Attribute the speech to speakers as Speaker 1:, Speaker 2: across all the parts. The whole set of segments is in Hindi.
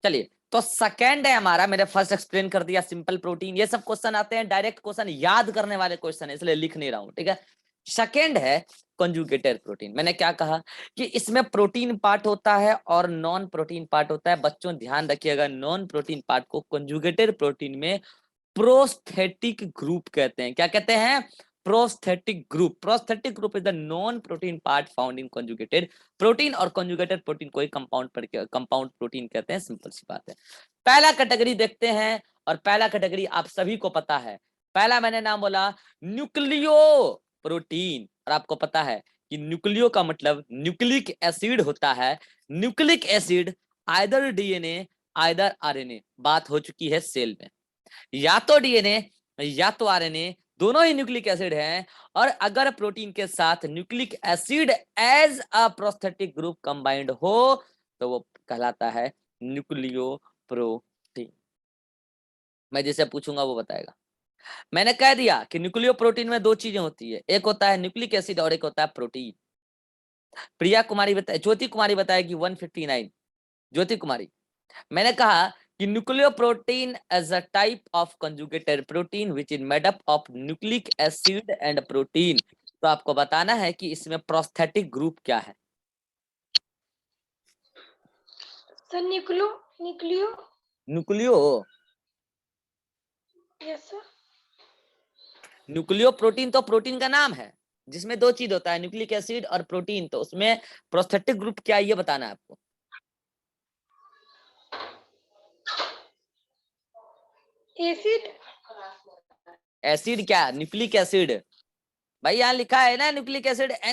Speaker 1: चलिए, तो सेकेंड है हमारा, मैंने फर्स्ट एक्सप्लेन कर दिया, सिंपल प्रोटीन। ये सब क्वेश्चन आते हैं डायरेक्ट क्वेश्चन, याद करने वाले क्वेश्चन है, इसलिए लिख नहीं रहा हूं, ठीक है। सेकेंड है कंजुगेटेड प्रोटीन। मैंने क्या कहा कि इसमें प्रोटीन पार्ट होता है और नॉन प्रोटीन पार्ट होता है। बच्चों ध्यान रखिएगा, नॉन प्रोटीन पार्ट को कंजुगेटेड प्रोटीन में प्रोस्थेटिक ग्रुप कहते हैं। क्या कहते हैं? Prosthetic group. Prosthetic group is the non protein part found in conjugated protein, और कंजुगेटेड प्रोटीन को कंपाउंड प्रोटीन कहते हैं। सिंपल सी बात है। पहला कैटेगरी देखते हैं, और पहला कैटेगरी आप सभी को पता है। पहला मैंने नाम बोला न्यूक्लियो प्रोटीन, और आपको पता है कि न्यूक्लियो का मतलब न्यूक्लिक एसिड होता है। Nucleic acid either DNA either RNA. बात हो चुकी है सेल में, या तो डीएनए या तो आरएनए, दोनों ही न्यूक्लिक एसिड हैं। और अगर प्रोटीन के साथ nucleic acid as a prosthetic group combined हो तो वो कहलाता है न्यूक्लियो प्रोटीन। मैं जिसे पूछूंगा वो बताएगा। मैंने कह दिया कि न्यूक्लियो प्रोटीन में दो चीजें होती है, एक होता है न्यूक्लिक एसिड और एक होता है प्रोटीन। प्रिया कुमारी बताए, ज्योति कुमारी बताएगी 159। ज्योति कुमारी, मैंने कहा कि nucleoprotein as a type of conjugated protein which is made up of nucleic acid and protein. तो आपको बताना है कि इसमें प्रोस्थेटिक ग्रुप क्या है।
Speaker 2: Sir nucleo nucleo
Speaker 1: nucleo
Speaker 2: yes sir.
Speaker 1: Nucleo protein तो प्रोटीन का नाम है जिसमें दो चीज होता है, न्यूक्लिक एसिड और प्रोटीन। तो उसमें प्रोस्थेटिक ग्रुप क्या है ये बताना है आपको।
Speaker 2: एसिड
Speaker 1: एसिड क्या? Nucleic acid. भाई यहाँ लिखा है ना nucleic acid Na।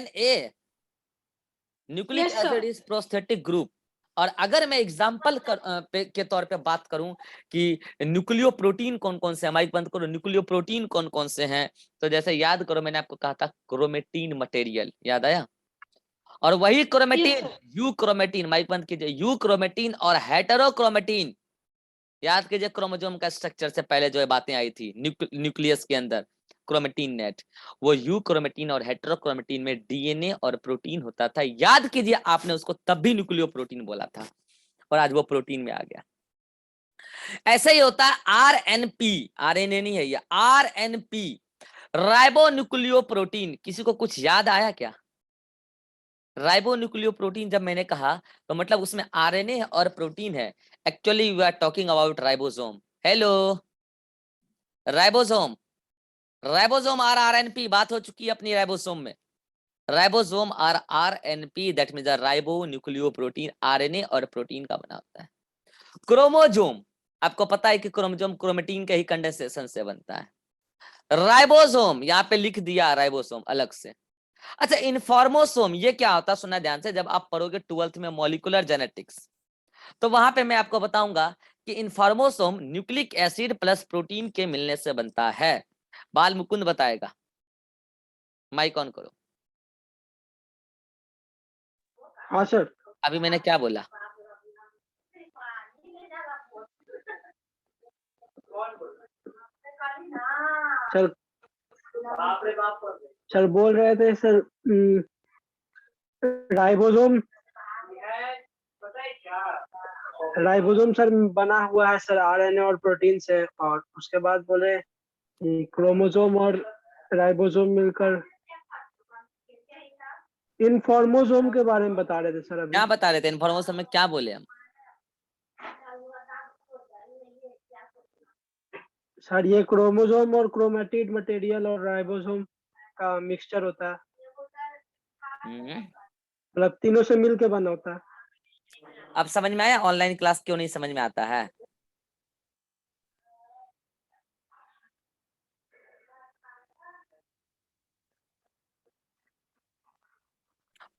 Speaker 1: Nucleic
Speaker 2: yes sir.
Speaker 1: Acid is prosthetic group. और अगर मैं एग्जांपल के तौर पे बात करूं कि न्यूक्लियो प्रोटीन कौन कौन से हैं, माइक बंद करो, न्यूक्लियो प्रोटीन कौन कौन से हैं, तो जैसे याद करो, मैंने आपको कहा था क्रोमेटीन मटेरियल, याद आया? और वही
Speaker 2: yes
Speaker 1: chromatin,
Speaker 2: sir.
Speaker 1: You chromatin, mike बंद कीजिए, यू क्रोमेटीन और हेटेरोक्रोमेटीन। याद कीजिए क्रोमोसोम का स्ट्रक्चर से पहले जो है बातें आई थी न्यूक्लियस के अंदर, क्रोमेटीन नेट। वो यू क्रोमेटीन और हेटेरोक्रोमेटीन में डीएनए और प्रोटीन होता था। याद कीजिए, आपने उसको तब भी न्यूक्लियो प्रोटीन बोला था, और आज वो प्रोटीन में आ गया। ऐसे ही होता है आरएनपी, आरएनए नहीं है ये, आरएनपी, राइबो न्यूक्लियो प्रोटीन। किसी को कुछ याद आया क्या? राइबो न्यूक्लियो प्रोटीन जब मैंने कहा तो मतलब उसमें आरएनए है और प्रोटीन है। Actually we are talking about ribosome. Hello, ribosome, ribosome are RNP, बात हो चुकी है अपनी राइबोसोम में। Ribosome are RNP, that means ribonucleoprotein, RNA और प्रोटीन का बना होता है। क्रोमोसोम, आपको पता है कि क्रोमोसोम क्रोमेटीन के ही कंडेंसेशन से बनता है। राइबोसोम यहाँ पे लिख दिया, राइबोसोम अलग से। अच्छा, इन्फॉर्मोसोम ये क्या होता है? सुनना ध्यान से, जब आप पढ़ोगे 12th में मॉलिक्यूलर जेनेटिक्स, तो वहां पे मैं आपको बताऊंगा कि इन्फॉर्मोसोम न्यूक्लिक एसिड प्लस प्रोटीन के मिलने से बनता है। बाल मुकुंद बताएगा, माइक ऑन करो।
Speaker 3: हाँ सर।
Speaker 1: अभी मैंने क्या बोला?
Speaker 3: सर सर बोल रहे थे सर, राइबोसोम राइबोसोम सर बना हुआ है सर आरएनए और प्रोटीन से, और उसके बाद बोले क्रोमोसोम और राइबोसोम मिलकर इन्फॉर्मोसोम के बारे में बता रहे थे सर। अभी
Speaker 1: क्या बता रहे थे? इन्फॉर्मोसोम में क्या बोले हम?
Speaker 3: सर ये क्रोमोसोम और क्रोमेटिड मटेरियल और राइबोसोम का मिक्सचर होता है, मतलब तीनों से मिलके बना होता है।
Speaker 1: अब समझ में आया? ऑनलाइन क्लास क्यों नहीं समझ में आता है?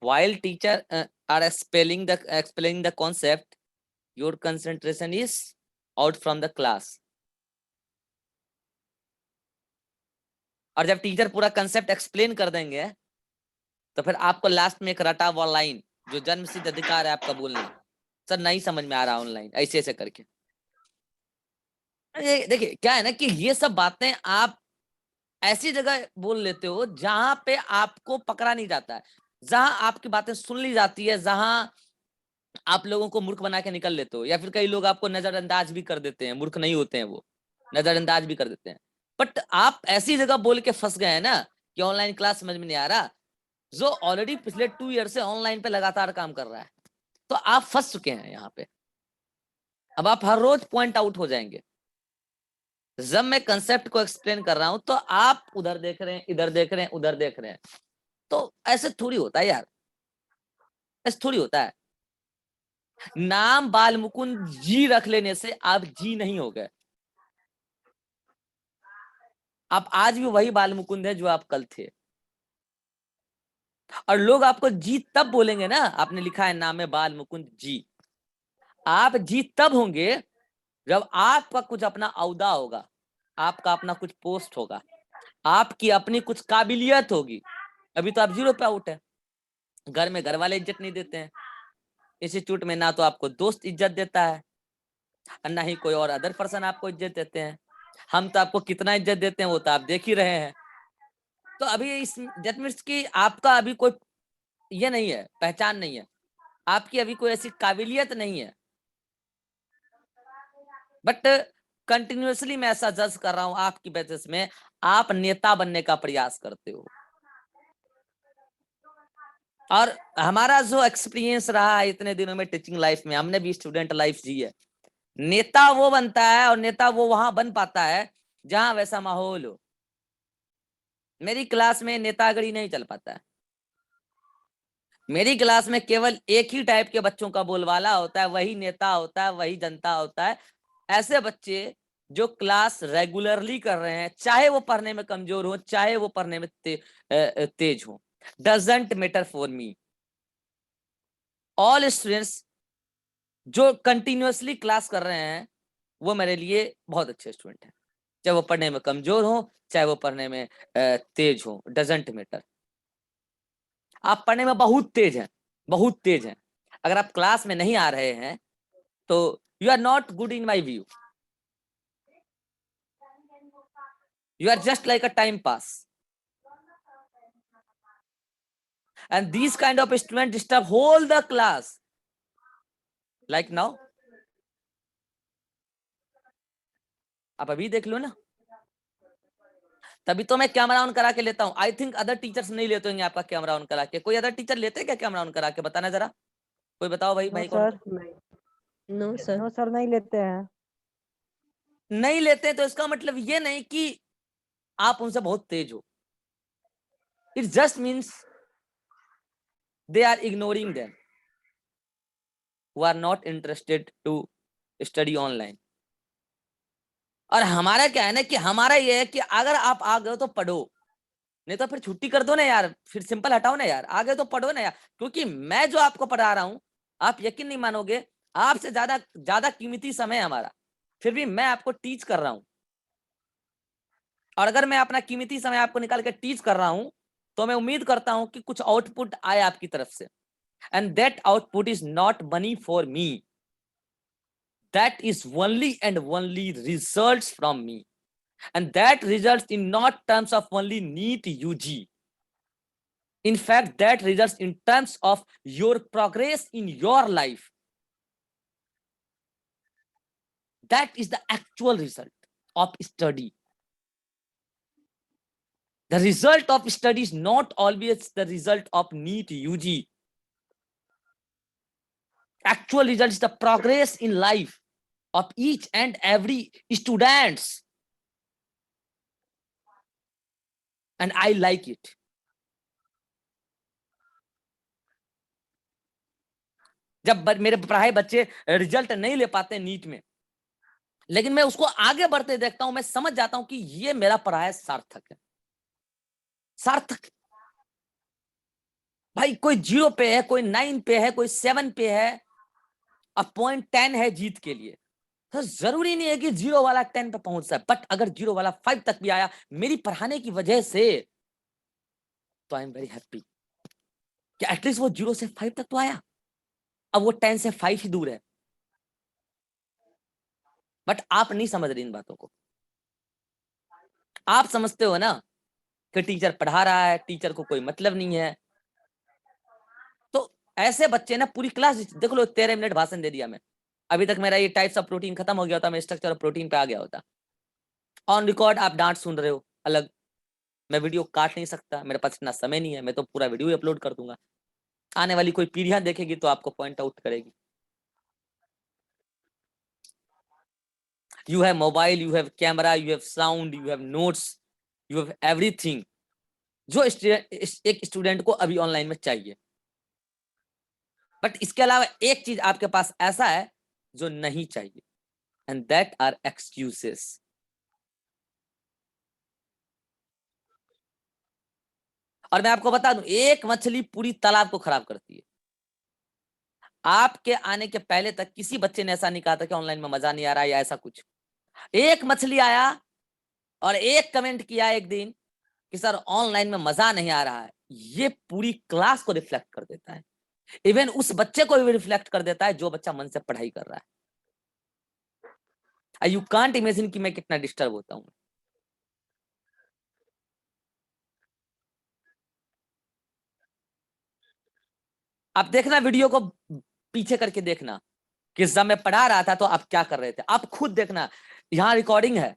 Speaker 1: While teacher are explaining the concept, your concentration is out from the class. और जब टीचर पूरा कंसेप्ट एक्सप्लेन कर देंगे तो फिर आपको लास्ट में एक रटा हुआ लाइन, जो जन्म सिद्ध अधिकार है आपका बोलना, सर नहीं समझ में आ रहा ऑनलाइन, ऐसे ऐसे करके। देखिए क्या है ना कि ये सब बातें आप ऐसी जगह बोल लेते हो जहां पे आपको पकड़ा नहीं जाता है, जहां आपकी बातें सुन ली जाती है, जहां आप लोगों को मूर्ख बना के निकल लेते हो, या फिर कई लोग आपको नजरअंदाज भी कर देते हैं, मूर्ख नहीं होते हैं वो, नजरअंदाज भी कर देते हैं। बट आप ऐसी जगह बोल के फंस गए हैं ना कि ऑनलाइन क्लास समझ में नहीं आ रहा, जो ऑलरेडी पिछले 2 ईयर से ऑनलाइन पे लगातार काम कर रहा है, तो आप फंस चुके हैं यहाँ पे। अब आप हर रोज पॉइंट आउट हो जाएंगे। जब मैं कंसेप्ट को एक्सप्लेन कर रहा हूं तो आप उधर देख रहे हैं, इधर देख रहे हैं, उधर देख रहे हैं, तो ऐसे थोड़ी होता है यार, ऐसे थोड़ी होता है। नाम बाल मुकुंद जी रख लेने से आप जी नहीं हो गए। आप आज भी वही बाल मुकुंद है जो आप कल थे। और लोग आपको जी तब बोलेंगे ना, आपने लिखा है नाम है बाल मुकुंद जी, आप जी तब होंगे जब आपका कुछ अपना औदा होगा, आपका अपना कुछ पोस्ट होगा, आपकी अपनी कुछ काबिलियत होगी। अभी तो आप 0 पे आउट है। घर में घर वाले इज्जत नहीं देते हैं, इंस्टीट्यूट में ना तो आपको दोस्त इज्जत देता है और ना ही कोई और अदर पर्सन आपको इज्जत देते हैं। हम तो आपको कितना इज्जत देते हैं वो तो आप देख ही रहे हैं। तो अभी इस दैट मीन्स कि आपका अभी कोई ये नहीं है, पहचान नहीं है, आपकी अभी कोई ऐसी काबिलियत नहीं है। बट कंटिन्यूअसली मैं ऐसा जज कर रहा हूं आपकी बेसिस में, आप नेता बनने का प्रयास करते हो। और हमारा जो एक्सपीरियंस रहा है इतने दिनों में टीचिंग लाइफ में, हमने भी स्टूडेंट लाइफ जी है, नेता वो बनता है और नेता वो वहां बन पाता है जहां वैसा माहौल हो। मेरी क्लास में नेतागिरी नहीं चल पाता है। मेरी क्लास में केवल एक ही टाइप के बच्चों का बोलबाला होता है, वही नेता होता है, वही जनता होता है। ऐसे बच्चे जो क्लास रेगुलरली कर रहे हैं, चाहे वो पढ़ने में कमजोर हो, चाहे वो पढ़ने में तेज हो, doesn't matter for me. All students जो कंटिन्यूअसली क्लास कर रहे हैं वो मेरे लिए बहुत अच्छे स्टूडेंट हैं, चाहे वो पढ़ने में कमजोर हो, चाहे वो पढ़ने में तेज हो, डजंट मैटर। आप पढ़ने में बहुत तेज हैं, बहुत तेज हैं, अगर आप क्लास में नहीं आ रहे हैं तो you are not good in my view, you are just like a time pass. And these kind of students disturb whole the class, like now। आप अभी देख लो ना, तभी तो मैं कैमरा ऑन करा के लेता हूँ। आई थिंक अदर टीचर्स नहीं लेते होंगे आपका कैमरा ऑन करा के। कोई अदर टीचर लेते हैं क्या कैमरा ऑन करा के? बताना जरा, कोई बताओ भाई।
Speaker 4: नो
Speaker 1: भाई कौन?
Speaker 4: Sir,
Speaker 5: no sir.
Speaker 4: No sir, नहीं लेते हैं।
Speaker 1: नहीं लेते तो इसका मतलब ये नहीं कि आप उनसे बहुत तेज हो। It just means they are ignoring them, who are not interested to study online। और हमारा क्या है ना कि हमारा ये है कि अगर आप आ गए तो पढ़ो, नहीं तो फिर छुट्टी कर दो ना यार, फिर सिंपल हटाओ ना यार, आ गए तो पढ़ो ना यार। क्योंकि मैं जो आपको पढ़ा रहा हूं, आप यकीन नहीं मानोगे, आपसे ज्यादा ज्यादा कीमती समय है हमारा, फिर भी मैं आपको टीच कर रहा हूं। और अगर मैं अपना कीमती समय आपको निकाल के टीच कर रहा हूं तो मैं उम्मीद करता हूं कि कुछ आउटपुट आए आपकी तरफ से। And that output is not money for me, that is only and only results from me, and that results in not terms of only NEET UG. In fact, that results in terms of your progress in your life. That is the actual result of study. The result of study is not always the result of NEET UG. Actual result is the progress in life of each and every students, and I like it। जब मेरे पढ़ाए बच्चे रिजल्ट नहीं ले पाते नीट में, लेकिन मैं उसको आगे बढ़ते देखता हूं, मैं समझ जाता हूं कि ये मेरा पढ़ाया सार्थक है, सार्थक। भाई कोई 0 पे है, कोई 9 पे है, कोई 7 पे है, अब पॉइंट 10 है जीत के लिए, तो जरूरी नहीं है कि 0 वाला 10 पे पहुंच जाए। बट अगर 0 वाला 5 तक भी आया मेरी पढ़ाने की वजह से, तो आई एम वेरी हैप्पी कि एटलीस्ट वो 0 से 5 तक तो आया। अब वो 10 से 5 ही दूर है। बट आप नहीं समझ रहे इन बातों को। आप समझते हो ना कि टीचर पढ़ा रहा है, टीचर को कोई मतलब नहीं है, तो ऐसे बच्चे ना पूरी क्लास देख लो, 13 मिनट भाषण दे दिया मैं, अभी तक मेरा ये टाइप्स ऑफ प्रोटीन खत्म हो गया होता, मैं स्ट्रक्चर ऑफ प्रोटीन पे आ गया होता। ऑन रिकॉर्ड आप डांट सुन रहे हो अलग, मैं वीडियो काट नहीं सकता, मेरे पास इतना समय नहीं है, मैं तो पूरा वीडियो ही अपलोड कर दूंगा। आने वाली कोई पीढ़ियां देखेगी तो आपको पॉइंट आउट करेगी। You have mobile, you have camera, you have sound, you have notes, you have everything जो एक स्टूडेंट को अभी ऑनलाइन में चाहिए। बट इसके अलावा एक चीज आपके पास ऐसा है जो नहीं चाहिए, एंड दैट आर एक्सक्यूजेस। और मैं आपको बता दूं, एक मछली पूरी तालाब को खराब करती है। आपके आने के पहले तक किसी बच्चे ने ऐसा नहीं कहा था कि ऑनलाइन में मजा नहीं आ रहा है या ऐसा कुछ। एक मछली आया और एक कमेंट किया एक दिन कि सर ऑनलाइन में मजा नहीं आ रहा है, ये पूरी क्लास को रिफ्लेक्ट कर देता है, इवन उस बच्चे को भी रिफ्लेक्ट कर देता है जो बच्चा मन से पढ़ाई कर रहा है। यू कांट इमेजिन कि मैं कितना डिस्टर्ब होता हूं। आप देखना वीडियो को पीछे करके देखना कि जब मैं पढ़ा रहा था तो आप क्या कर रहे थे, आप खुद देखना, यहाँ रिकॉर्डिंग है,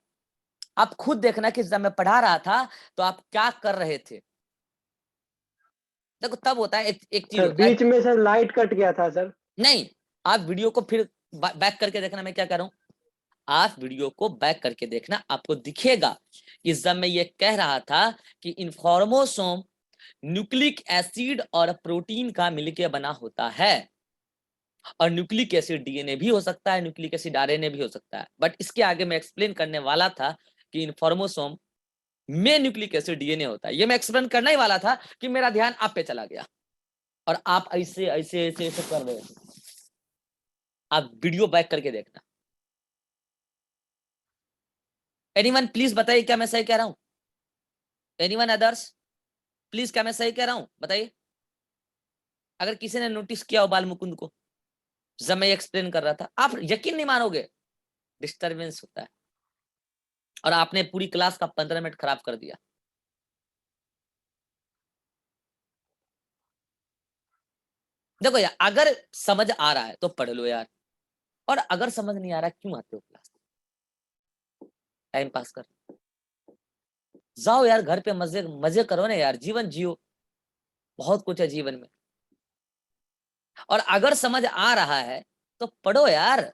Speaker 1: आप खुद देखना कि जब मैं पढ़ा रहा था तो आप क्या कर रहे थे। देखो तब होता है एक चीज
Speaker 3: सर
Speaker 1: होता है,
Speaker 3: बीच में सर लाइट कट गया था सर।
Speaker 1: नहीं आप वीडियो को फिर बैक करके देखना, मैं क्या कर रहा हूं, आप वीडियो को बैक करके देखना, आपको दिखेगा कि जब मैं ये कह रहा था कि इन्फॉर्मोसोम न्यूक्लिक एसिड और प्रोटीन का मिलके बना होता है, और न्यूक्लिक एसिड डीएनए भी हो सकता है, न्यूक्लिक एसिड आरएनए भी हो सकता है, बट इसके आगे मैं एक्सप्लेन करने वाला था कि इन्फॉर्मोसोम में न्यूक्लिक एसिड डीएनए होता है, ये मैं एक्सप्लेन करने ही वाला था कि मेरा ध्यान आप पे चला गया और आप ऐसे ऐसे ऐसे ऐसे कर रहे हो। आप वीडियो बैक करके देखना। एनीवन प्लीज बताइए क्या मैं सही कह रहा हूं, एनीवन अदर्स प्लीज, क्या मैं सही कह रहा हूं बताइए। अगर किसी ने नोटिस किया हो बाल मुकुंद को जब मैं एक्सप्लेन कर रहा था, आप यकीन नहीं मानोगे, डिस्टरबेंस होता है और आपने पूरी क्लास का 15 मिनट खराब कर दिया। देखो यार, अगर समझ आ रहा है तो पढ़ लो यार, और अगर समझ नहीं आ रहा क्यों आते हो क्लास, टाइम पास कर जाओ यार, घर पे मजे मजे करो ना यार, जीवन जियो, बहुत कुछ है जीवन में। और अगर समझ आ रहा है तो पढ़ो यार,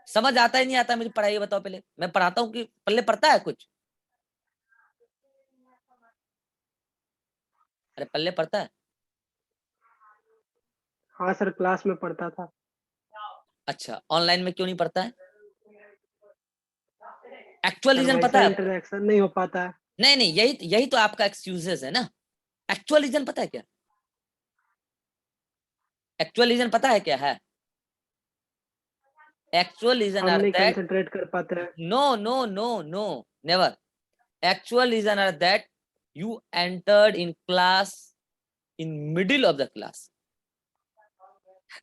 Speaker 1: समझ आता ही नहीं आता मुझे पढ़ाई बताओ पहले, मैं पढ़ाता हूँ कि पहले पढ़ता है कुछ, अरे पल्ले पढ़ता है।
Speaker 3: हाँ सर क्लास में पढ़ता था।
Speaker 1: अच्छा ऑनलाइन में क्यों नहीं पढ़ता है, एक्चुअल
Speaker 3: सर
Speaker 1: रीजन पता
Speaker 3: वैसा
Speaker 1: है आपको?
Speaker 3: इंटरेक्शन नहीं हो पाता है।
Speaker 1: नहीं नहीं, यही तो आपका एक्सक्यूजेस है ना। एक्चुअल रीजन पता है क्या, एक्चुअल रीजन पता है क्या है? एक्चुअल रीजन
Speaker 3: हम
Speaker 1: आर
Speaker 3: नहीं
Speaker 1: दैट,
Speaker 3: कंसंट्रेट कर पाते हैं।
Speaker 1: no never, actual reason are that you entered in class in middle of the class।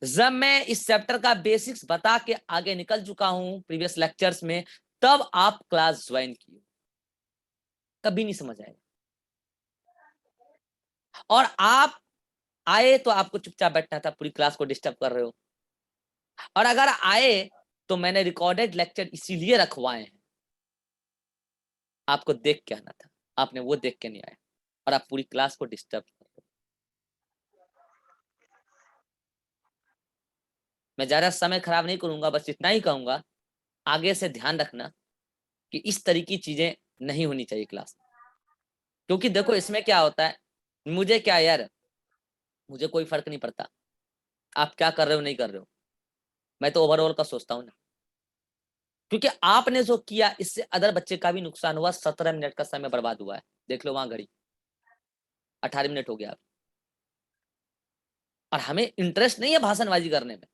Speaker 1: जब मैं इस चैप्टर का बेसिक्स बता के आगे निकल चुका हूं प्रीवियस लेक्चर्स में, तब आप क्लास ज्वाइन किए, कभी नहीं समझ आएगा। और आप आए तो आपको चुपचाप बैठना था, पूरी क्लास को डिस्टर्ब कर रहे हो। और अगर आए तो मैंने रिकॉर्डेड लेक्चर इसीलिए रखवाए हैं, आपको देख के आना था, आपने वो देख के नहीं आया और आप पूरी क्लास को डिस्टर्ब कर रहे हो। मैं ज्यादा समय खराब नहीं करूंगा, बस इतना ही कहूंगा, आगे से ध्यान रखना कि इस तरह की चीजें नहीं होनी चाहिए क्लास में। क्योंकि देखो इसमें क्या होता है, मुझे क्या यार, मुझे कोई फर्क नहीं पड़ता आप क्या कर रहे हो नहीं कर रहे हो, मैं तो ओवरऑल का सोचता हूँ ना। क्योंकि आपने जो किया इससे अदर बच्चे का भी नुकसान हुआ, 17 मिनट का समय बर्बाद हुआ है, देख लो वहां घड़ी 18 मिनट हो गया। और हमें इंटरेस्ट नहीं है भाषणबाजी करने में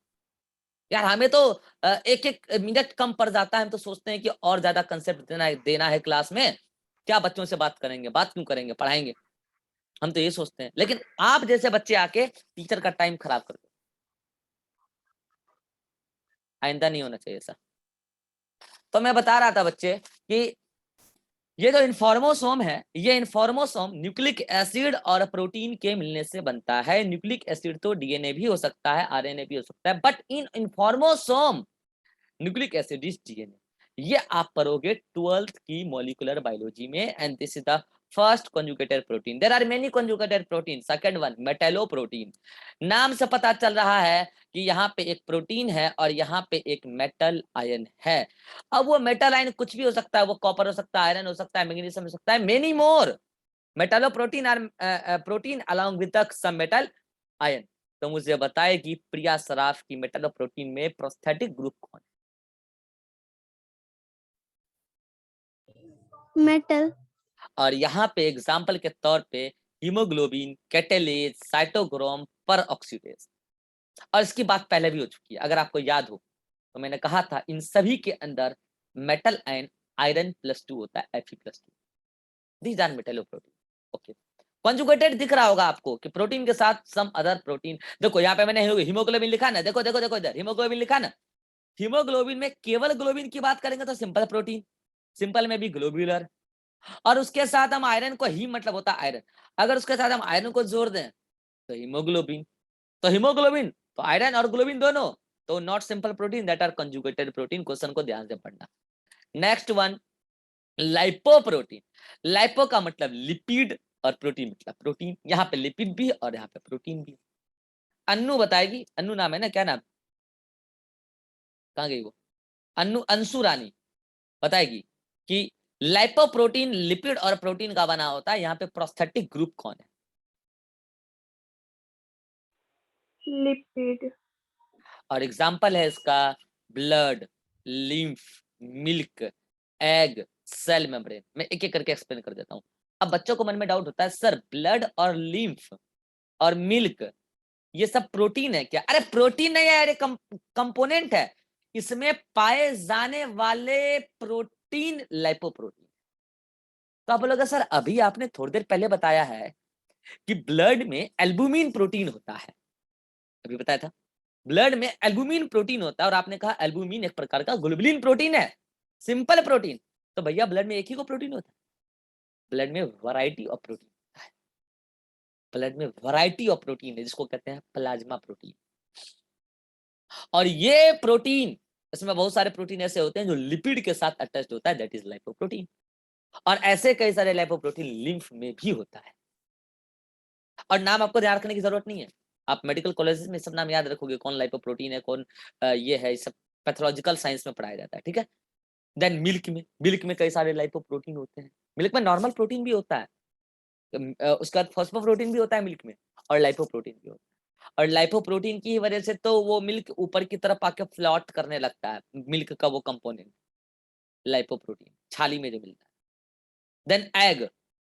Speaker 1: यार, हमें तो एक एक मिनट कम पड़ जाता है, हम तो सोचते हैं कि और ज्यादा कंसेप्ट देना है क्लास में, क्या बच्चों से बात करेंगे, बात क्यों करेंगे, पढ़ाएंगे, हम तो ये सोचते हैं। लेकिन आप जैसे बच्चे आके टीचर का टाइम खराब कर दो, आइंदा नहीं होना चाहिए ऐसा। तो मैं बता रहा था बच्चे कि ये जो इन्फॉर्मोसोम है, ये इन्फॉर्मोसोम न्यूक्लिक एसिड और प्रोटीन के मिलने से बनता है। न्यूक्लिक एसिड तो डीएनए भी हो सकता है, आरएनए भी हो सकता है, but in informosome nucleic acid is DNA. ये आप पढ़ोगे 12th की मॉलिक्यूलर बायोलॉजी में, and this is the first conjugated protein. There are many conjugated proteins. Second one metalloprotein. नाम से पता चल रहा है कि यहाँ पे एक प्रोटीन है और यहाँ पे एक मेटल आयन है। अब वो मेटल आयन कुछ भी हो सकता है, वो कॉपर हो सकता है, आयरन हो सकता है, मैग्नीशियम हो सकता है, many more. Metalloprotein are protein along with some metal ion. तो मुझे बताए कि प्रिया सराफ की मेटेलोप्रोटीन में प्रोस्थेटिक ग्रुप कौन है?
Speaker 4: मेटल।
Speaker 1: और यहाँ पे एग्जाम्पल के तौर पे हीमोग्लोबिन, कैटेलेज, साइटोक्रोम, पर ऑक्सीडेज। और इसकी बात पहले भी हो चुकी है, अगर आपको याद हो तो मैंने कहा था इन सभी के अंदर मेटल आयन आयरन +2 होता है, Fe+2। These are metalloprotein. Okay, conjugated दिख रहा होगा आपको कि प्रोटीन के साथ सम अदर प्रोटीन। देखो यहाँ पे मैंने हीमोग्लोबिन लिखा ना, देखो देखो देखो इधर हीमोग्लोबिन लिखा ना। हीमोग्लोबिन में केवल ग्लोबिन की बात करेंगे तो सिंपल प्रोटीन, सिंपल में भी ग्लोब्यूलर। और उसके साथ हम आयरन को, ही मतलब होता है आयरन, अगर उसके साथ हम आयरन को जोड़ दें तो हीमोग्लोबिन। तो हीमोग्लोबिन तो आयरन और ग्लोबिन दोनों, तो not simple protein, that are conjugated protein. Question को ध्यान से पढ़ना। Next one, lipoprotein. लाइपो का मतलब लिपिड और प्रोटीन मतलब प्रोटीन। यहाँ पे लिपिड भी और यहाँ पे प्रोटीन भी। अन्नू बताएगी, अन्नू नाम है ना, क्या नाम, कहाँ गई वो, अन्नू, अंशु रानी बताएगी कि लाइपोप्रोटीन लिपिड और प्रोटीन का बना होता है। यहाँ पे प्रोस्थेटिक ग्रुप कौन है?
Speaker 2: लिपिड।
Speaker 1: और एग्जाम्पल है इसका blood, lymph, milk, egg, cell membrane. मैं एक एक करके एक्सप्लेन कर देता हूँ। अब बच्चों को मन में डाउट होता है, सर ब्लड और लिम्फ और मिल्क ये सब प्रोटीन है क्या? अरे प्रोटीन नहीं है, अरे कंपोनेंट है। इसमें पाए जाने वाले प्रोटीन लाइपोप्रोटीन। तो आप बोलोगे सर अभी आपने थोड़ी देर पहले बताया है कि ब्लड में एल्बुमिन प्रोटीन होता है, अभी बताया था ब्लड में एल्बुमिन प्रोटीन होता है, और आपने कहा एल्बुमिन एक प्रकार का ग्लोबुलिन प्रोटीन है, सिंपल प्रोटीन। तो भैया ब्लड में एक ही को प्रोटीन होता है? ब्लड में वैरायटी ऑफ प्रोटीन होता है। ब्लड में वैरायटी ऑफ प्रोटीन है जिसको कहते हैं प्लाज्मा प्रोटीन। और ये प्रोटीन, इसमें बहुत सारे प्रोटीन ऐसे होते हैं जो लिपिड के साथ अटैच्ड होता है, दैट इज लाइपोप्रोटीन। और ऐसे कई सारे लाइपोप्रोटीन लिम्फ में भी होता है। और नाम आपको ध्यान रखने की जरूरत नहीं है, आप मेडिकल कॉलेजेस में सब नाम याद रखोगे, कौन लाइपोप्रोटीन है, कौन ये है, सब पैथोलॉजिकल साइंस में पढ़ाया जाता है, ठीक है। देन मिल्क में कई सारे लाइपोप्रोटीन होते हैं। मिल्क में नॉर्मल प्रोटीन भी होता है, उसके बाद फॉस्फोप्रोटीन भी होता है मिल्क में, और लाइपोप्रोटीन भी होता है। और लाइपोप्रोटीन की वजह से तो वो मिल्क ऊपर की तरफ आके फ्लॉट करने लगता है, मिल्क का वो कंपोनेंट लाइपोप्रोटीन छाली में जो मिलता है। देन एग,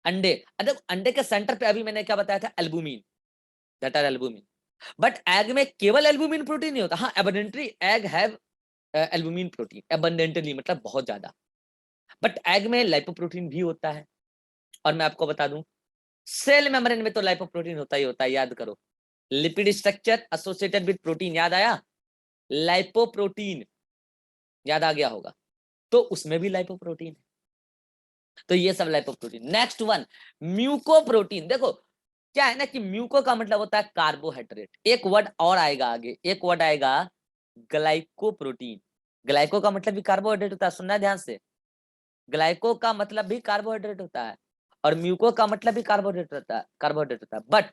Speaker 1: अंडे। अंडे के सेंटर पे अभी मैंने क्या बताया था, albumin, that are albumin. But egg में केवल एल्बुमिन प्रोटीन नहीं होता, हाँ abundantly egg have albumin protein, abundantly मतलब बहुत ज्यादा। बट एग में लाइपोप्रोटीन भी होता है। और मैं आपको बता दूं सेल मेम्ब्रेन में तो लाइपोप्रोटीन होता ही होता है, याद करो। Lipid structure associated with protein, याद आया, लाइपोप्रोटीन याद आ गया होगा, तो उसमें भी लाइपोप्रोटीन है। तो ये सब लाइपोप्रोटीन। Next one, mucoprotein. देखो क्या है ना कि म्यूको का मतलब होता है कार्बोहाइड्रेट। एक वर्ड और आएगा आगे, एक वर्ड आएगा ग्लाइकोप्रोटीन। ग्लाइको का मतलब भी कार्बोहाइड्रेट होता है, सुनना ध्यान से। ग्लाइको का मतलब भी कार्बोहाइड्रेट होता है, और म्यूको का मतलब भी कार्बोहाइड्रेट होता है। बट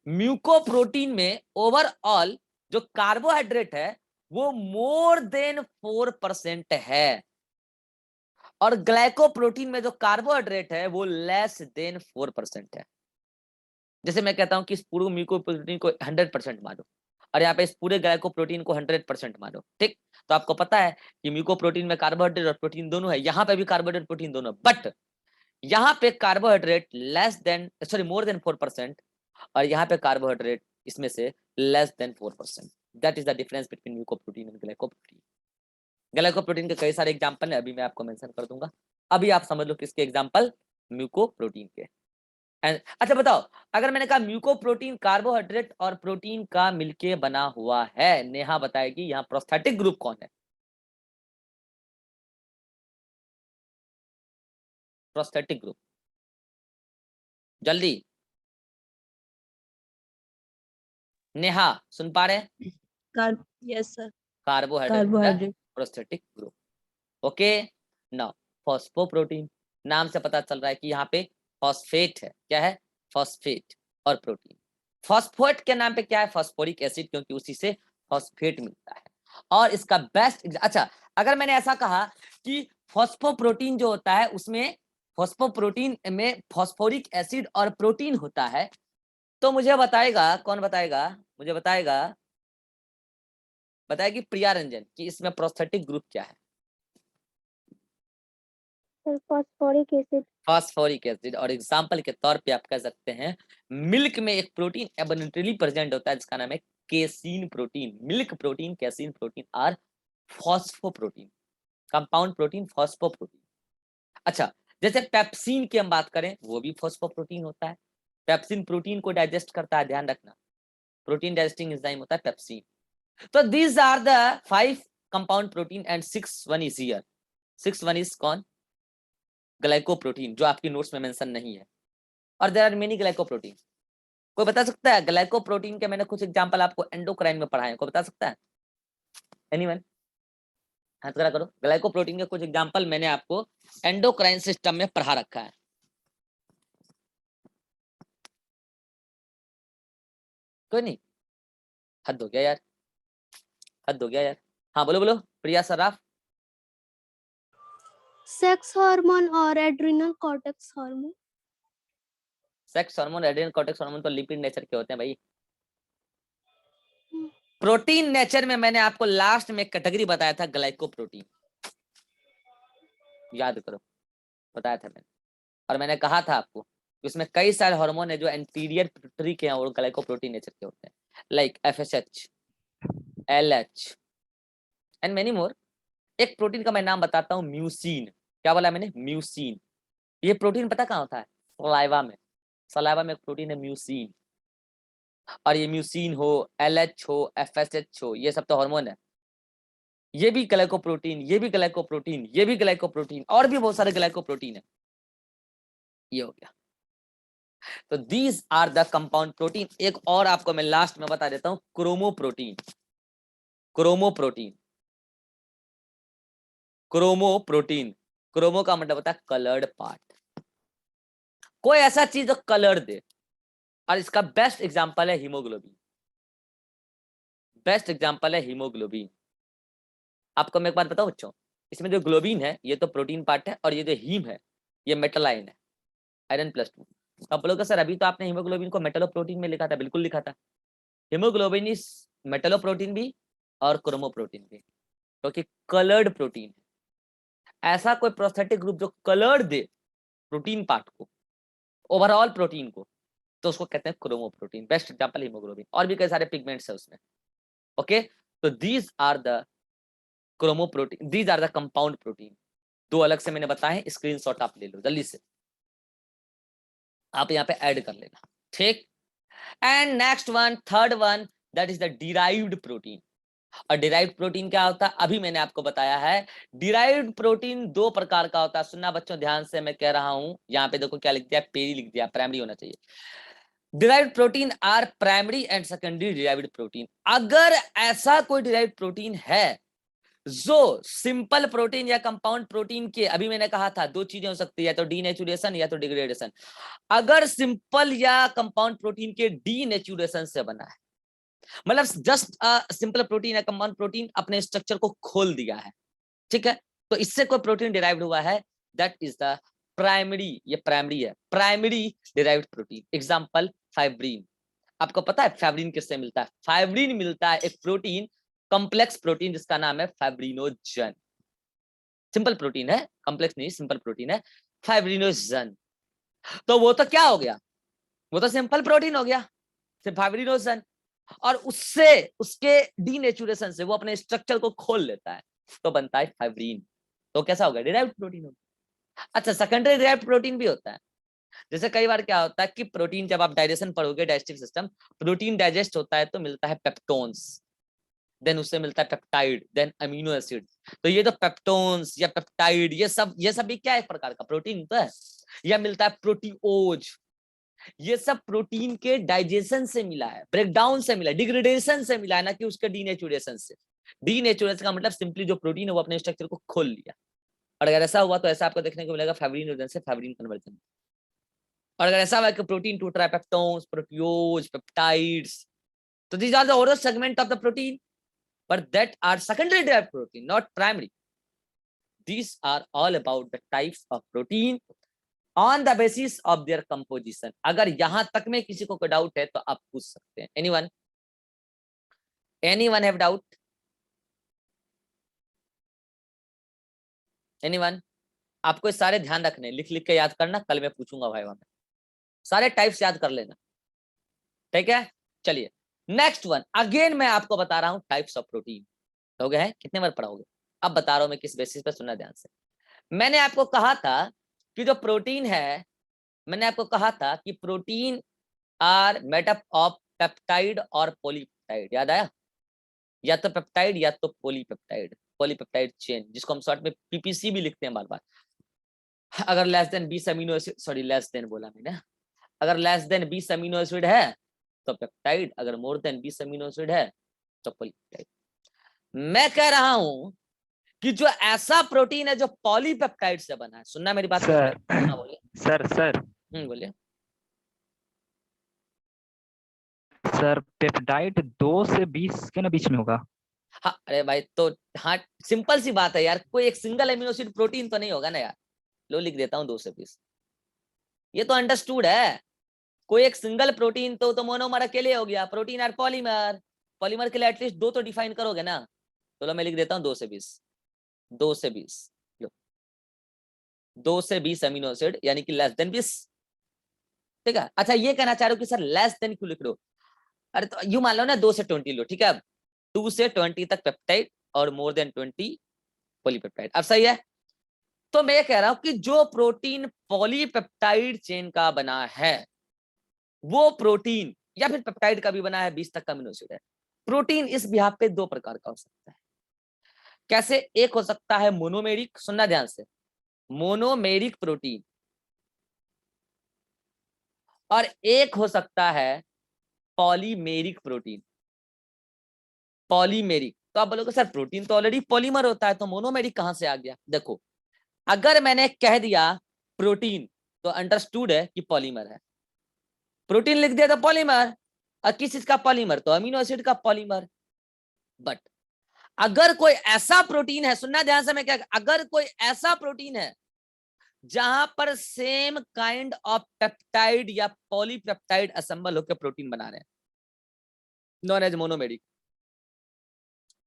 Speaker 1: म्यूकोप्रोटीन में ओवरऑल जो कार्बोहाइड्रेट है वो मोर देन 4% है, और ग्लाइकोप्रोटीन में जो कार्बोहाइड्रेट है वो लेस देन 4% है। जैसे मैं कहता हूं कि इस पूरे म्यूकोप्रोटीन को 100% मानो, और यहाँ पे इस पूरे ग्लाइकोप्रोटीन को 100% मानो, ठीक। तो आपको पता है कि म्यूकोप्रोटीन में कार्बोहाइड्रेट और प्रोटीन दोनों है, यहाँ पे भी कार्बोहाइड्रेट प्रोटीन दोनों, बट यहाँ पे कार्बोहाइड्रेट मोर देन 4%, और यहाँ पे कार्बोहाइड्रेट इसमें से less than 4%। That is the difference between mucoprotein and glycoprotein. Glycoprotein के कई सारे एग्जांपल है, अभी मैं आपको मेंशन कर दूंगा। अभी आप समझ लो किसके एग्जांपल, म्यूकोप्रोटीन के। अच्छा बताओ, अगर मैंने कहा म्यूकोप्रोटीन कार्बोहाइड्रेट और प्रोटीन का मिलके बना हुआ है, नेहा बताएगी यहाँ प्रोस्थेटिक ग्रुप कौन है? प्रोस्थेटिक ग्रुप, जल्दी। नेहा सुन पा रहे हैं?
Speaker 5: Carb. Yes, sir.
Speaker 1: Carbohydrate
Speaker 5: Carbohydrate.
Speaker 1: Prosthetic group. Okay, now phosphoprotein, नाम से पता चल रहा है कि यहाँ पे फॉस्फेट है। क्या है? फॉस्फेट और प्रोटीन। फॉस्फेट के नाम पे क्या है? फॉस्फोरिक एसिड, क्योंकि उसी से फॉस्फेट मिलता है। और इसका बेस्ट, अच्छा अगर मैंने ऐसा कहा कि फॉस्फोप्रोटीन जो होता है उसमें, फॉस्फोप्रोटीन में फॉस्फोरिक एसिड और प्रोटीन होता है, तो मुझे बताएगा, कौन बताएगा मुझे? बताएगी प्रिया रंजन कि इसमें प्रोस्थेटिक ग्रुप क्या है?
Speaker 2: Phosphoric acid.
Speaker 1: Phosphoric acid. और एग्जांपल के तौर पे आप कह सकते हैं मिल्क में एक प्रोटीन एबंडेंटली प्रेजेंट होता है जिसका नाम है casein protein. Milk protein, casein protein are phosphoprotein, compound protein phosphoprotein. अच्छा, जैसे पेप्सिन की हम बात करें, वो भी फॉस्फोप्रोटीन होता है। पेप्सिन प्रोटीन को डाइजेस्ट करता है, ध्यान रखना, प्रोटीन डाइजेस्टिंग एंजाइम होता है पेप्सिन। तो these are the 5 compound protein and 6 one is here. 6 one is कौन? ग्लाइकोप्रोटीन, जो आपकी नोट्स में मेंशन नहीं है। और देयर आर मेनी ग्लाइकोप्रोटीन। कोई बता सकता है ग्लाइकोप्रोटीन के? मैंने कुछ एग्जांपल आपको एंडोक्राइन में पढ़ाए हैं, कोई बता सकता है? एनीवन? हाथ खड़ा करो। ग्लाइकोप्रोटीन के कुछ एग्जांपल मैंने आपको एंडोक्राइन सिस्टम में पढ़ा रखा है। कोई नहीं? हद हो गया यार, हद हो गया यार। हाँ बोलो बोलो प्रिया सराफ।
Speaker 4: सेक्स हार्मोन और adrenal cortex hormone.
Speaker 1: Sex hormone, adrenal cortex hormone तो लिपिड नेचर के होते हैं भाई। प्रोटीन नेचर में मैंने आपको लास्ट में कैटेगरी बताया था ग्लाइकोप्रोटीन, याद करो, बताया था मैंने। और मैंने कहा था आपको उसमें कई सारे हार्मोन है जो एंटीरियर पिट्यूटरी के हैं और ग्लाइकोप्रोटीन नेचर के होते हैं, like FSH, LH and many more. एक प्रोटीन का मैं नाम बताता हूँ, म्यूसिन। क्या बोला मैंने? म्यूसिन। ये प्रोटीन पता कहाँ होता है? सलाइवा में। सलाइवा में एक प्रोटीन है म्यूसिन। और ये म्यूसिन हो, एलएच हो, एफएसएच हो, ये सब तो हार्मोन है। ये भी ग्लाइकोप्रोटीन, ये भी ग्लाइकोप्रोटीन, ये भी ग्लाइकोप्रोटीन, और भी बहुत सारे ग्लाइकोप्रोटीन है। ये हो गया। तो these are the compound protein. एक और आपको मैं लास्ट में बता देता हूं, क्रोमोप्रोटीन। क्रोमोप्रोटीन, क्रोमोप्रोटीन, क्रोमो का मतलब होता है कलर्ड पार्ट, कोई ऐसा चीज जो कलर दे। और इसका बेस्ट एग्जांपल है हीमोग्लोबिन। बेस्ट एग्जांपल है हीमोग्लोबिन। आपको मैं एक बात बताऊं बच्चों, इसमें जो ग्लोबिन है ये तो प्रोटीन पार्ट है, और ये जो हीम है ये मेटल आयन है, आयरन +2। आप बोलोगे सर अभी तो आपने हीमोग्लोबिन को मेटलोप्रोटीन में लिखा था। बिल्कुल लिखा था। हीमोग्लोबिन इज मेटलोप्रोटीन भी और क्रोमोप्रोटीन भी, क्योंकि कलर्ड प्रोटीन है। ऐसा कोई प्रोस्थेटिक ग्रुप जो कलर्ड दे प्रोटीन पार्ट को, ओवरऑल प्रोटीन को, तो उसको कहते हैं क्रोमोप्रोटीन। Best example haemoglobin. और भी कई सारे पिगमेंट्स है उसमें। ओके, तो these are the chromoprotein, these are the compound protein. दो अलग से मैंने बताए, स्क्रीनशॉट आप ले लो जल्दी से, आप यहाँ पे ऐड कर लेना, ठीक। And next one, third one, that is the derived protein. और डिराइव्ड प्रोटीन क्या होता है? अभी मैंने आपको बताया है। डिराइव्ड प्रोटीन 2 प्रकार का होता है। सुनना बच्चों ध्यान से, मैं कह रहा हूं, यहाँ पे देखो क्या लिख दिया, पेरी लिख दिया, प्राइमरी होना चाहिए। Derived protein are primary and secondary derived protein. अगर ऐसा कोई डिराइव्ड प्रोटीन है जो सिंपल प्रोटीन या कंपाउंड प्रोटीन के, अभी मैंने कहा था 2 चीजें हो सकती है, या तो डीनेचुरेशन या तो डिग्रेडेशन। अगर सिंपल या कंपाउंड प्रोटीन के डीनेचुरेशन से बना है, मतलब जस्ट सिंपल प्रोटीन या कंपाउंड प्रोटीन अपने स्ट्रक्चर को खोल दिया है, ठीक है, तो इससे कोई प्रोटीन डिराइव्ड हुआ है, दैट इज द प्राइमरी। ये प्राइमरी है, primary derived protein. Example fibrin. आपको पता है फाइब्रिन किससे मिलता है? फाइब्रिन मिलता है एक प्रोटीन, कॉम्प्लेक्स प्रोटीन जिसका नाम है फाइब्रिनोजन। सिंपल प्रोटीन है, कॉम्प्लेक्स नहीं, सिंपल प्रोटीन है, फाइब्रिनोजन। तो वो तो क्या हो गया? वो तो सिंपल प्रोटीन हो गया, फाइब्रिनोजन। और उससे, उसके डीनेचुरेशन से वो अपने स्ट्रक्चर को खोल लेता है, तो बनता है फाइब्रिन। तो कैसा होगा? डिराइव्ड प्रोटीन होगा। अच्छा, सेकेंडरी डिराइव्ड प्रोटीन भी होता है। जैसे कई बार क्या होता है कि प्रोटीन, जब आप डाइजेशन पढ़ोगे, डाइजेस्टिव सिस्टम, प्रोटीन डाइजेस्ट होता है तो मिलता है पेप्टोन्स। देन उससे मिलता है पेप्टाइड, देन अमीनो एसिड। तो ये तो पेप्टोन्स या पेप्टाइड ये सब भी क्या है, एक प्रकार का प्रोटीन तो है। या मिलता है प्रोटीओज, ये सब प्रोटीन के डाइजेशन से मिला है, ब्रेकडाउन से मिला है, डिग्रेडेशन से मिला है, ना कि उसके डीनेचुरेशन से। डीनेचुरेशन का मतलब सिंपली जो प्रोटीन है वो अपने स्ट्रक्चर को खोल लिया। और अगर ऐसा हुआ तो ऐसा आपको देखने को मिलेगा फाइब्रिनोजन से फाइब्रिन कन्वर्जन। और अगर ऐसा हुआ कि प्रोटीन टूट रहा है, पेप्टोन्स, प्रोटियोज, पेप्टाइड्स, तो these are the other segment of the protein, but that are secondary derived protein, not primary. These are all about the types of protein on the basis of their composition. अगर यहां तक में किसी को कोई डाउट है तो आप पूछ सकते हैं। anyone have doubt? anyone? आपको सारे ध्यान रखने, लिख लिख के याद करना, कल मैं पूछूंगा भाई में, सारे टाइप्स याद कर लेना, ठीक है। चलिए नेक्स्ट वन, अगेन मैं आपको बता रहा हूं टाइप्स ऑफ प्रोटीन। हो गए हैं, कितने बार पढ़ोगे? अब बता रहा हूं मैं किस बेसिस पे, सुनना ध्यान से। मैंने आपको कहा था कि जो प्रोटीन है, मैंने आपको कहा था कि protein are made up of peptide और पॉलीपेप्टाइड, याद आया? या तो पेप्टाइड या तो पॉलीपेप्टाइड, पॉलीपेप्टाइड चेन, जिसको हम शॉर्ट में पीपीसी भी लिखते हैं बार बार। अगर less than 20 amino acid, sorry less than बोला मैंने, अगर लेस देन 20 अमीनो एसिड है तो पेप्टाइड, अगर मोर देन 20 अमीनो एसिड है तो पॉलीपेप्टाइड। मैं कह रहा हूं कि जो ऐसा प्रोटीन है जो पॉलीपेप्टाइड से बना है, सुनना मेरी बात।
Speaker 6: सर
Speaker 1: बोलिए
Speaker 6: सर
Speaker 1: बोलिए
Speaker 6: सर पेप्टाइड 2 से 20 के ना बीच में होगा।
Speaker 1: हाँ अरे भाई, तो हाँ सिंपल सी बात है यार, कोई एक सिंगल अमीनो एसिड प्रोटीन तो नहीं होगा ना यार। लो लिख देता हूँ 2 से 20, ये तो अंडरस्टूड है। कोई एक सिंगल प्रोटीन तो मोनोमर अकेले हो गया, प्रोटीन और पॉलीमर, पॉलीमर के लिए एटलीस्ट 2 तो डिफाइन करोगे ना। तो लो मैं लिख देता हूँ 2 से 20, 2 से 20, लो 2 से 20 अमीनो एसिड यानी कि लेस देन 20, ठीक है। अच्छा ये कहना चाह रहे हो कि सर लेस देन क्यों लिख रहे हो? अरे तो यू मान लो ना 2 से 20 लो, ठीक है। 2 से 20 तक पेप्टाइड और मोर देन 20 पॉलीपेप्टाइड, अब सही है। तो मैं ये कह रहा हूं कि जो प्रोटीन पॉलीपेप्टाइड चेन का बना है वो प्रोटीन, या फिर पेप्टाइड का भी बना है, 20 तक का अमीनो एसिड है। प्रोटीन इस बिहाफ पे 2 प्रकार का हो सकता है। कैसे? एक हो सकता है मोनोमेरिक, सुनना ध्यान से, मोनोमेरिक प्रोटीन, और एक हो सकता है पॉलीमेरिक प्रोटीन। पॉलीमेरिक, तो आप बोलोगे सर प्रोटीन तो ऑलरेडी पॉलीमर होता है, तो मोनोमेरिक कहां से आ गया? देखो अगर मैंने कह दिया प्रोटीन तो अंडरस्टूड है कि पॉलीमर है, प्रोटीन लिख दिया तो पॉलीमर, और किस चीज का पॉलीमर? तो अमीनो एसिड का पॉलीमर। बट अगर कोई ऐसा प्रोटीन है, सुनना ध्यान से मैं क्या, अगर कोई ऐसा प्रोटीन है जहां पर सेम काइंड ऑफ पेप्टाइड या पॉलीपेप्टाइड असेंबल होकर प्रोटीन बना रहे हैं, नॉन एज मोनोमेरिक।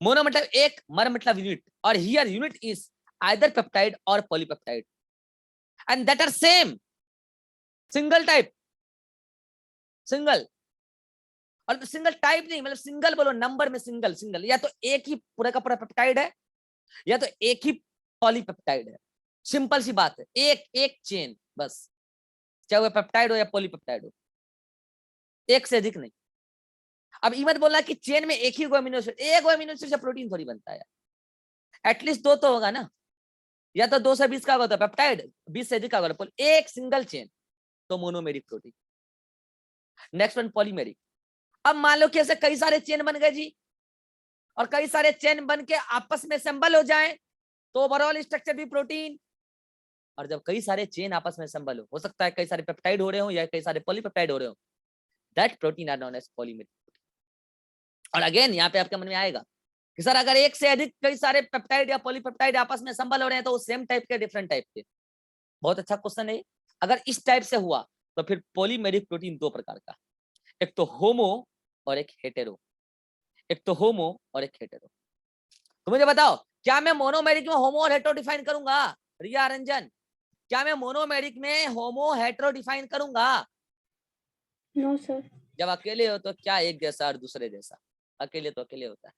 Speaker 1: मोनो मतलब एक, मर मतलब यूनिट, और here unit is either peptide और polypeptide and that are same, single type, single, और सिंगल टाइप नहीं, मतलब सिंगल बोलो नंबर में, सिंगल सिंगल, या तो एक ही पूरा का पूरा पेप्टाइड है या तो एक ही पॉलीपेप्टाइड है। सिंपल सी बात है, एक एक चेन बस, चाहे वो पेप्टाइड हो या पॉलीपेप्टाइड हो, एक से अधिक नहीं। अब ये मत बोलना कि चेन में एक ही अमीनो एसिड, एक अमीनो एसिड से प्रोटीन थोड़ी बनता है, एटलीस्ट 2 तो होगा ना, या तो 2 से 20 का होगा तो पेप्टाइड, 20 से अधिक का होगा एक सिंगल चेन, तो monomeric protein. Next one polymeric. अब मान लो कि ऐसे कई सारे चेन बन गए जी, और कई सारे चेन बन के आपस में असेंबल हो जाएं तो ओवरऑल स्ट्रक्चर भी प्रोटीन। और जब कई सारे चेन आपस में असेंबल हो सकता है कई सारे पेप्टाइड हो रहे हो या कई सारे पॉलीपेप्टाइड हो रहे हो, that protein are known as polymeric. और अगेन यहाँ पे आपके मन में आएगा कि सर अगर एक से अधिक कई सारे पेप्टाइड या पॉलीपेप्टाइड आपस में असेंबल हो रहे हैं तो सेम टाइप के डिफरेंट टाइप के? बहुत अच्छा क्वेश्चन है। अगर इस टाइप से हुआ तो फिर पॉलीमेरिक प्रोटीन 2 प्रकार का, एक तो होमो और एक हेटेरो, एक तो होमो और एक हेटेरो। तो मुझे बताओ क्या मैं मोनोमेरिक में होमो और हेटेरो डिफाइन करूंगा? रिया रंजन, क्या मैं मोनोमेरिक में होमो हेटेरो डिफाइन करूंगा?
Speaker 2: No sir.
Speaker 1: जब अकेले हो तो क्या एक जैसा और दूसरे जैसा? अकेले तो अकेले होता है,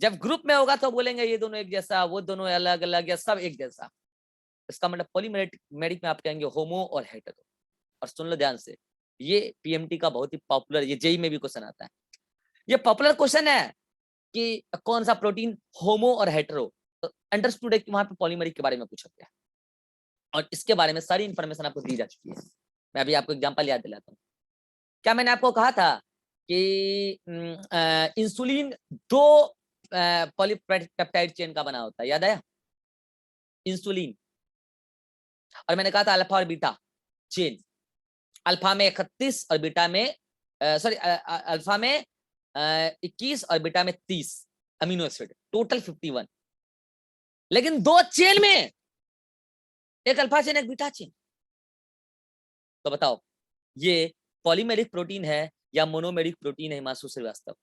Speaker 1: जब ग्रुप में होगा तो बोलेंगे ये दोनों एक जैसा, वो दोनों अलग अलग, या सब एक जैसा। इसका मतलब पॉलीमेरिक में आप कहेंगे होमो और हेटेरो। और सुन लो ध्यान से, ये पीएमटी का बहुत ही पॉपुलर, ये जेई में भी क्वेश्चन आता है, ये पॉपुलर क्वेश्चन है। कि कौन सा प्रोटीन होमो और हेटेरो, तो अंडरस्टूड है कि वहां पे पॉलीमरिक के बारे में पूछा गया और इसके बारे में सारी इंफॉर्मेशन आपको दी जा चुकी है। मैं अभी आपको एग्जांपल याद दिलाता हूँ। क्या मैंने आपको कहा था कि इंसुलिन 2 पॉलीपेप्टाइड चेन का बना होता है, याद आया? इंसुलिन, और मैंने कहा था अल्फा और बीटा चेन, अल्फा में 31 और बीटा में अल्फा में 21 और बीटा में 30 अमीनो एसिड, टोटल 51। लेकिन 2 चेन में, एक अल्फा चेन एक बीटा चेन, तो बताओ ये पॉलीमेरिक प्रोटीन है या मोनोमेरिक प्रोटीन है? हिमांशु श्रीवास्तव,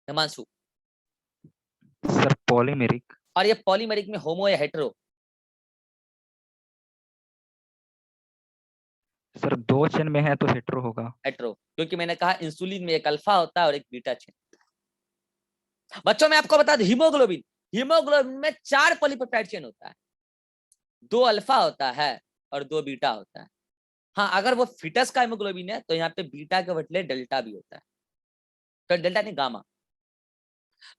Speaker 1: हिमांशु।
Speaker 6: Sir polymeric.
Speaker 1: और ये पॉलीमेरिक में होमो या हेटेरो?
Speaker 6: सर 2 चेन में है तो हेटेरो होगा।
Speaker 1: हेटेरो, क्योंकि मैंने कहा इंसुलिन में एक अल्फा होता है और एक बीटा चेन। बच्चों मैं आपको बता दूं, हीमोग्लोबिन, हीमोग्लोबिन में 4 पॉलीपेप्टाइड चेन होता है, 2 अल्फा होता है और 2 बीटा होता है। हाँ, अगर वो फिटस का हीमोग्लोबिन है तो यहाँ पे बीटा के बदले डेल्टा भी होता है, तो डेल्टा नहीं gamma.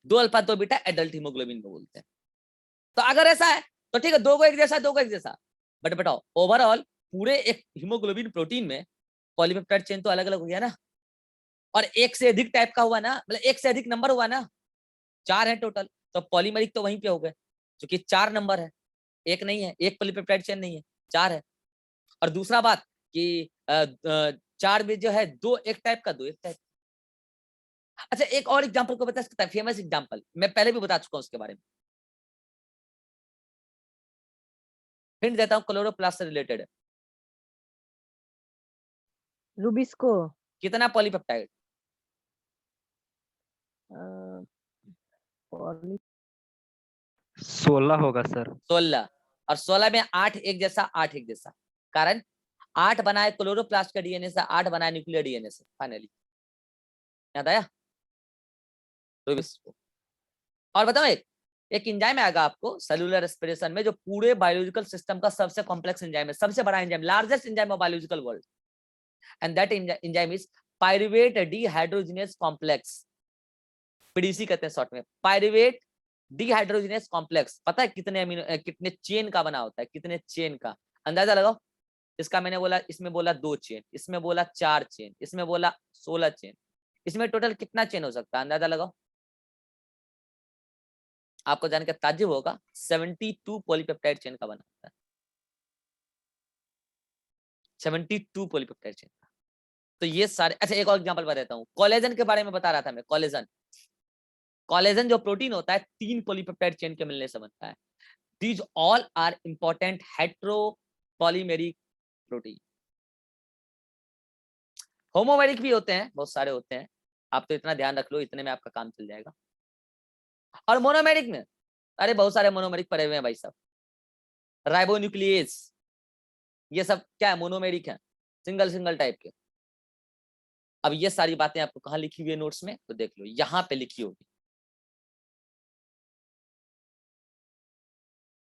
Speaker 1: 2 alpha 2 beta adult haemoglobin में बोलते हैं। तो अगर ऐसा है तो ठीक है, 2 को एक जैसा, 2 को एक जैसा, बट बताओ ओवरऑल पूरे एक हीमोग्लोबिन प्रोटीन में पॉलीपेप्टाइड चेन तो अलग अलग हो गया ना, और एक से अधिक टाइप का हुआ ना, मतलब एक से अधिक नंबर हुआ ना, 4 है टोटल, तो पॉलीमेरिक तो वहीं पे हो गए, क्योंकि 4 नंबर है, एक नहीं है, एक पॉलीपेप्टाइड चेन नहीं है, 4 है। और दूसरा बात कि 4 में जो है 2 एक टाइप का, 2 एक टाइप। अच्छा एक और एग्जांपल को बता सकता है, फेमस एग्जांपल, मैं पहले भी बता चुका हूं उसके बारे में, हिंट देता हूं, क्लोरोप्लास्ट से रिलेटेड है।
Speaker 5: रूबिस्को।
Speaker 1: कितना पॉलीपेप्टाइड?
Speaker 5: पॉली
Speaker 6: 16 होगा सर।
Speaker 1: 16, और 16 में 8 एक जैसा, 8 एक जैसा, कारण 8 बनाए क्लोरोप्लास्ट का डीएनए से, 8 बनाए न्यूक्लियर डीएनए से, फाइनली याद आया रूबिस्को। और बताओ एक एंजाइम आएगा आपको सेलुलर रेस्पिरेशन में, जो पूरे बायोलॉजिकल सिस्टम का सबसे कॉम्प्लेक्स एंजाइम है, सबसे बड़ा enzyme, largest enzyme of biological world, and that enzyme is pyruvate dehydrogenase complex, PDC कहते हैं शॉर्ट में, पाइरुवेट डिहाइड्रोजिनेस कॉम्प्लेक्स। पता है कितने चेन का बना होता है? कितने चेन का अंदाजा लगाओ। इसका मैंने बोला, इसमें बोला 2 चेन, इसमें बोला 4 चेन, इसमें बोला 16 चेन, इसमें टोटल कितना चेन हो सकता है? अंदाजा लगाओ। आपको जानकर ताज्जुब होगा, 72 पॉलीपेप्टाइड चेन का बना होता है, 72 पॉलीपेप्टाइड चेन का। तो ये सारे, अच्छा एक और एग्जांपल बताता हूँ, कोलेजन के बारे में बता रहा था मैं, कोलेजन, कोलेजन जो प्रोटीन होता है 3 पॉलीपेप्टाइड चेन के मिलने से बनता है। These all are important heteropolymeric protein. Homomeric भी होते हैं, बहुत सारे होते हैं, आप तो इतना ध्यान रख लो, इतने में आपका काम चल जाएगा। और मोनोमेरिक में, अरे बहुत सारे मोनोमेरिक पड़े हुए हैं भाई साहब, राइबोन्यूक्लियेज, ये सब क्या है? मोनोमेरिक है, सिंगल सिंगल टाइप के। अब ये सारी बातें आपको कहाँ लिखी हुई है नोट्स में? तो देख लो, यहाँ पे लिखी होगी,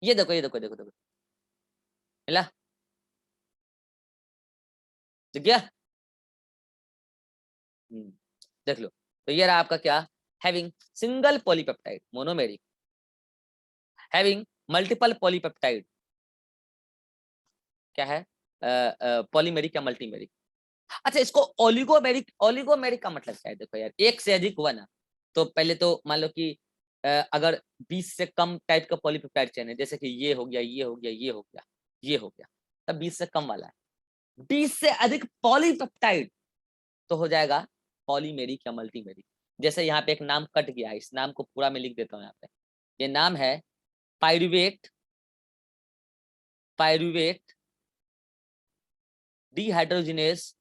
Speaker 1: ये देखो, ये देखो, देखो देखो, मिला? दिख गया? देख लो, तो ये रहा आपका क्या, having single polypeptide monomeric, having multiple polypeptide क्या है, पॉलीमेरिक या मल्टीमेरिक। अच्छा इसको ओलिगोमेरिक, ओलिगोमेरिक का मतलब क्या है? देखो यार, एक से अधिक हुआ ना, तो पहले तो मान लो कि अगर 20 से कम टाइप का पॉलीपेप्टाइड चेन है, जैसे कि ये हो गया, ये हो गया, ये हो गया, ये हो गया, तब 20 से कम वाला है। 20 से अधिक पॉलीपेप्टाइड तो हो जाएगा पॉलीमेरिक या मल्टीमेरिक। जैसे यहाँ पे एक नाम कट गया है, इस नाम को पूरा मैं लिख देता हूँ यहाँ पे, ये नाम है pyruvate, pyruvate dehydrogenase,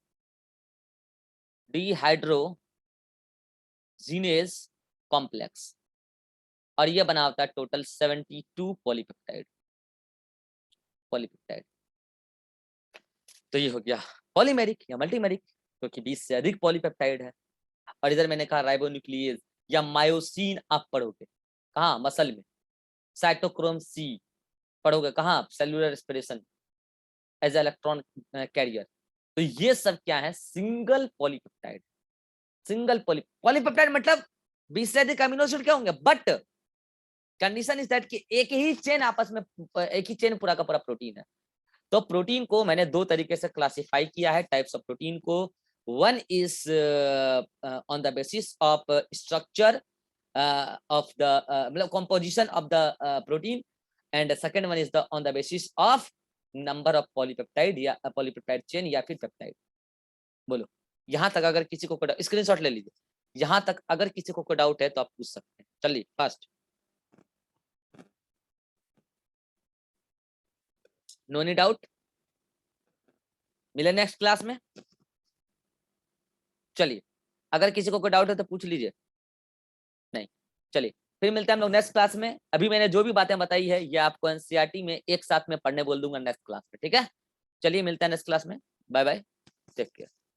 Speaker 1: dehydrogenase complex, और ये बना होता है टोटल 72 पॉलीपेप्टाइड, पॉलीपेप्टाइड। तो ये हो गया पॉलीमेरिक या मल्टीमेरिक, क्योंकि 20 से अधिक पॉलीपेप्टाइड है। और इधर मैंने कहा राइबोन्यूक्लियेज या मायोसिन, आप पढ़ोगे कहाँ? मसल में। साइटोक्रोम सी पढ़ोगे कहाँ? Cellular respiration as electron carrier. तो ये सब क्या है? Single polypeptide. सिंगल पॉलीपेप्टाइड मतलब 20 से अधिक अमीनो एसिड क्या होंगे, बट कंडीशन इज दैट कि एक ही चेन आपस में, एक ही चेन पूरा का पूरा प्रोटीन है। तो प्रोटीन को मैंने दो तरीके से क्लासिफाई किया है टाइप्स ऑफ प्रोटीन को। One is on the basis of structure of the मतलब composition of the protein, and the second one is the on the basis of number of polypeptide या polypeptide chain या फिर पेप्टाइड। बोलो यहां तक अगर किसी को स्क्रीनशॉट ले लीजिए, यहां तक अगर किसी को कोई डाउट है तो आप पूछ सकते हैं। चलिए फास्ट, नो एनी डाउट, मिले नेक्स्ट क्लास में। चलिए अगर किसी को कोई डाउट है तो पूछ लीजिए, नहीं चलिए फिर मिलते हैं हम लोग नेक्स्ट क्लास में। अभी मैंने जो भी बातें बताई है ये आपको एनसीईआरटी में एक साथ में पढ़ने बोल दूंगा नेक्स्ट क्लास में, ठीक है। चलिए मिलते हैं नेक्स्ट क्लास में, बाय बाय, टेक केयर।